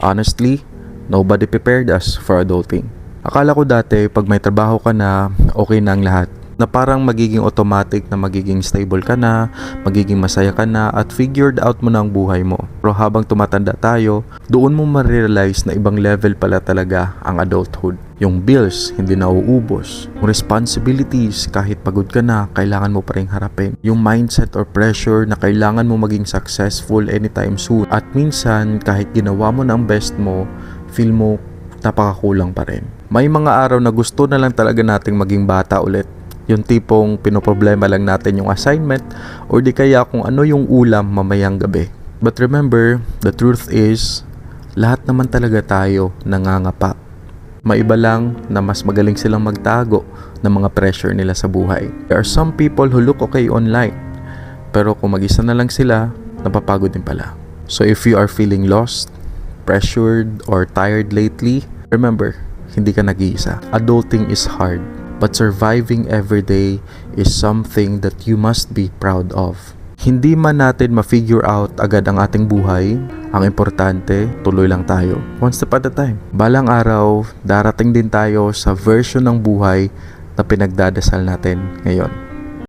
Honestly, nobody prepared us for adulting. Akala ko dati pag may trabaho ka na, okay na ang lahat. Na parang magiging automatic na magiging stable ka na, magiging masaya ka na at figured out mo na ang buhay mo. Pero habang tumatanda tayo, doon mo ma-realize na ibang level pala talaga ang adulthood. Yung bills, hindi na uubos. Yung responsibilities, kahit pagod ka na, kailangan mo pa rin harapin. Yung mindset or pressure na kailangan mo maging successful anytime soon. At minsan, kahit ginawa mo na ang best mo, feel mo napakakulang pa rin. May mga araw na gusto na lang talaga nating maging bata ulit. Yung tipong pinoproblema lang natin yung assignment or di kaya kung ano yung ulam mamayang gabi. But remember, the truth is, lahat naman talaga tayo nangangapa. Maiba lang na mas magaling silang magtago ng mga pressure nila sa buhay. There are some people who look okay online, pero kung mag-isa na lang sila, napapagod din pala. So if you are feeling lost, pressured, or tired lately, remember, hindi ka nag-iisa. Adulting is hard. But surviving every day is something that you must be proud of. Hindi man natin ma-figure out agad ang ating buhay, ang importante, tuloy lang tayo. One step at a time. Balang araw, darating din tayo sa version ng buhay na pinagdadasal natin ngayon.